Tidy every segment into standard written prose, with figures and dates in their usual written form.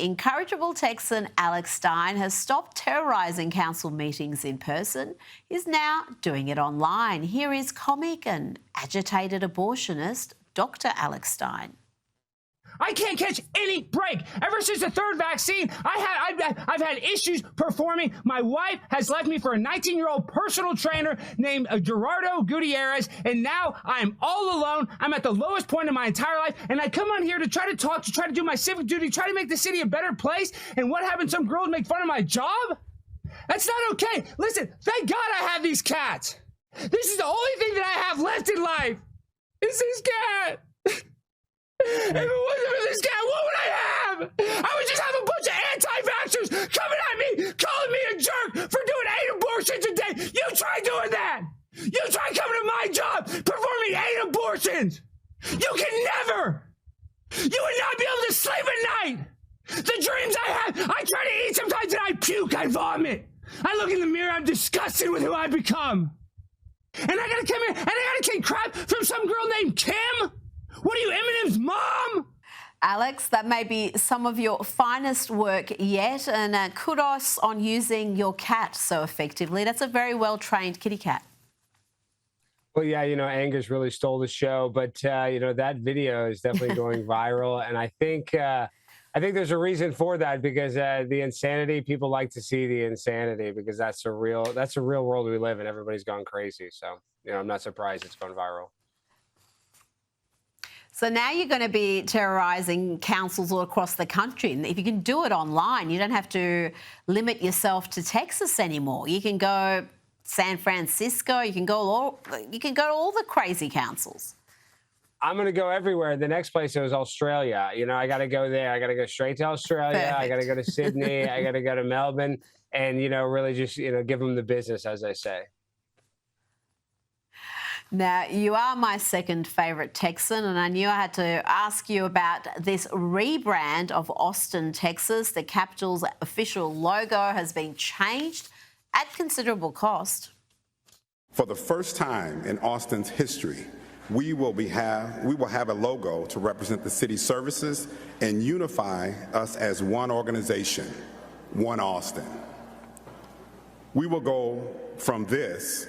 Incorrigible Texan Alex Stein has stopped terrorising council meetings in person. He's now doing it online. Here is comic and agitated abortionist Dr. Alex Stein. I can't catch any break. Ever since the third vaccine, I've had issues performing. My wife has left me for a 19-year-old personal trainer named Gerardo Gutierrez, and now I'm all alone. I'm at the lowest point in my entire life, and I come on here to try to talk, to try to do my civic duty, try to make the city a better place, and what happens? Some girls make fun of my job? That's not okay. Listen, thank God I have these cats. This is the only thing that I have left in life. Is this cat. If it wasn't for this cat, what would I have? I would just have a bunch of anti-vaxxers coming at me, calling me a jerk for doing 8 abortions a day. You try doing that. You try coming to my job, performing 8 abortions. You can never. You would not be able to sleep at night. The dreams I have, I try to eat sometimes and I puke, I vomit. I look in the mirror, I'm disgusted with who I've become. And I gotta come here and I gotta take crap from some girl named Kim? What are you, Eminem's mom? Alex, that may be some of your finest work yet, and kudos on using your cat so effectively. That's a very well-trained kitty cat. Well, yeah, Angus really stole the show, but, that video is definitely going viral, and I think there's a reason for that, because the insanity, people like to see the insanity, because that's a real world we live in. Everybody's gone crazy, so, I'm not surprised it's gone viral. So now you're going to be terrorising councils all across the country. And if you can do it online, you don't have to limit yourself to Texas anymore. You can go San Francisco. You can go to all the crazy councils. I'm going to go everywhere. The next place is Australia. I got to go there. I got to go straight to Australia. Perfect. I got to go to Sydney. I got to go to Melbourne, and really just give them the business, as I say. Now, you are my second favourite Texan, and I knew I had to ask you about this rebrand of Austin, Texas. The capital's official logo has been changed at considerable cost. For the first time in Austin's history, we will have a logo to represent the city's services and unify us as one organization, one Austin. We will go from this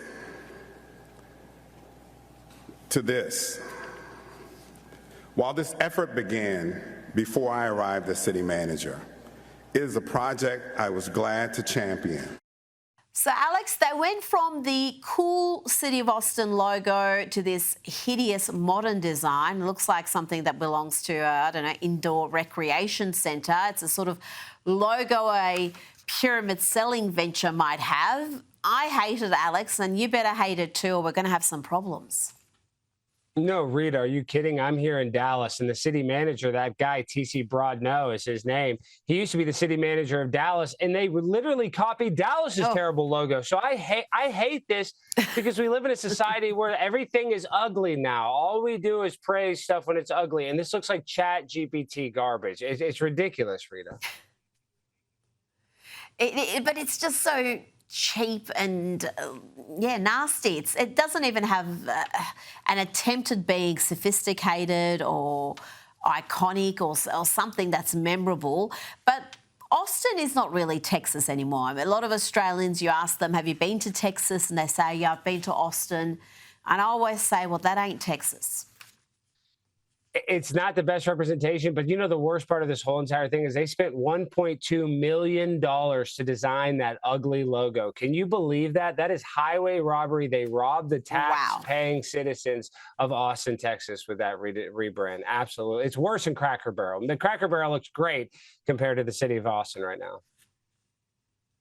to this. While this effort began before I arrived as city manager, it is a project I was glad to champion. So, Alex, they went from the cool City of Austin logo to this hideous modern design. It looks like something that belongs to, indoor recreation centre. It's a sort of logo a pyramid selling venture might have. I hate it, Alex, and you better hate it too, or we're going to have some problems. No, Rita, are you kidding? I'm here in Dallas, and the city manager, that guy, T.C. Broadno is his name. He used to be the city manager of Dallas, and they would literally copy Dallas's terrible logo. So I hate this, because we live in a society where everything is ugly now. All we do is praise stuff when it's ugly, and this looks like Chat GPT garbage. It's ridiculous, Rita. But it's just so cheap and nasty. It doesn't even have an attempt at being sophisticated or iconic or something that's memorable. But Austin is not really Texas anymore. I mean, a lot of Australians, you ask them, have you been to Texas? And they say, yeah, I've been to Austin. And I always say, well, that ain't Texas. It's not the best representation, but the worst part of this whole entire thing is they spent $1.2 million to design that ugly logo. Can you believe that? That is highway robbery. They robbed the tax-paying citizens of Austin, Texas with that rebrand. Absolutely. It's worse than Cracker Barrel. The Cracker Barrel looks great compared to the city of Austin right now.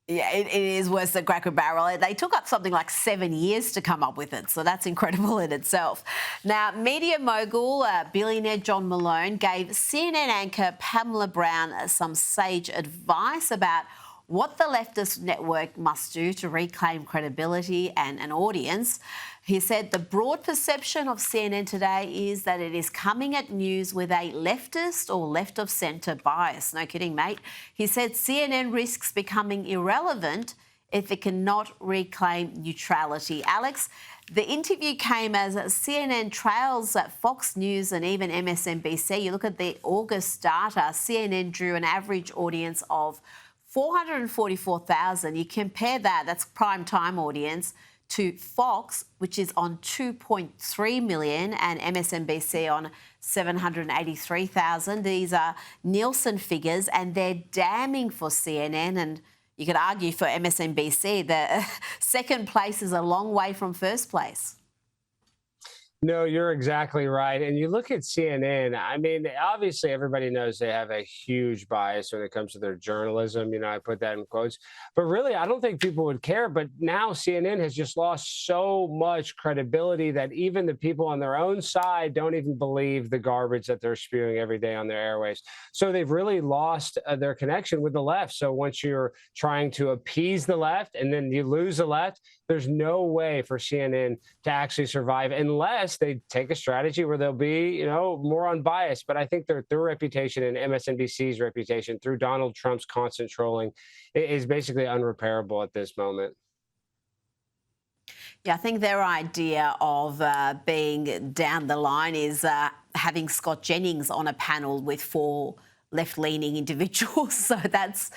Yeah, it is worse than Cracker Barrel. They took up something like 7 years to come up with it, so that's incredible in itself. Now, media mogul, billionaire John Malone gave CNN anchor Pamela Brown some sage advice about what the leftist network must do to reclaim credibility and an audience. He said the broad perception of CNN today is that it is coming at news with a leftist or left-of-centre bias. No kidding, mate. He said CNN risks becoming irrelevant if it cannot reclaim neutrality. Alex, the interview came as CNN trails Fox News and even MSNBC. You look at the August data, CNN drew an average audience of 444,000. You compare that, that's prime time audience, to Fox, which is on 2.3 million, and MSNBC on 783,000. These are Nielsen figures, and they're damning for CNN, and you could argue for MSNBC. The second place is a long way from first place. No, you're exactly right. And you look at CNN, I mean, obviously everybody knows they have a huge bias when it comes to their journalism. You know, I put that in quotes. But really, I don't think people would care. But now CNN has just lost so much credibility that even the people on their own side don't even believe the garbage that they're spewing every day on their airwaves. So they've really lost their connection with the left. So once you're trying to appease the left and then you lose the left, there's no way for CNN to actually survive unless they take a strategy where they'll be, you know, more unbiased. But I think their reputation and MSNBC's reputation through Donald Trump's constant trolling is basically unrepairable at this moment. Yeah, I think their idea of being down the line is having Scott Jennings on a panel with 4 left-leaning individuals. So that's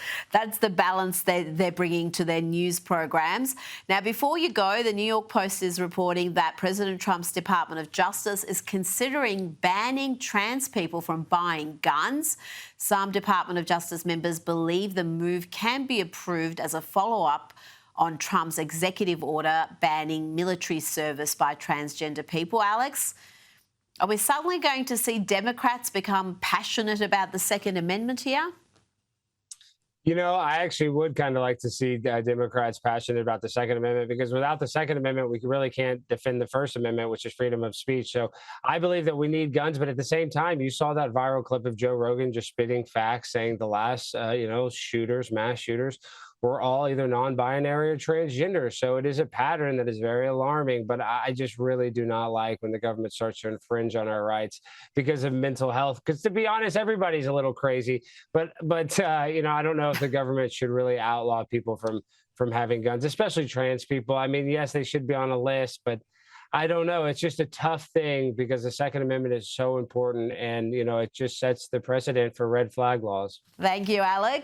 the balance they're bringing to their news programs. Now, before you go, the New York Post is reporting that President Trump's Department of Justice is considering banning trans people from buying guns. Some Department of Justice members believe the move can be approved as a follow-up on Trump's executive order banning military service by transgender people. Alex, are we suddenly going to see Democrats become passionate about the Second Amendment here? You know, I actually would kind of like to see Democrats passionate about the Second Amendment, because without the Second Amendment, we really can't defend the First Amendment, which is freedom of speech. So I believe that we need guns. But at the same time, you saw that viral clip of Joe Rogan just spitting facts, saying the last, shooters, mass shooters, were all either non-binary or transgender. So it is a pattern that is very alarming. But I just really do not like when the government starts to infringe on our rights because of mental health. Because to be honest, everybody's a little crazy. But I don't know if the government should really outlaw people from having guns, especially trans people. I mean, yes, they should be on a list, but I don't know. It's just a tough thing because the Second Amendment is so important, and it just sets the precedent for red flag laws. Thank you, Alex.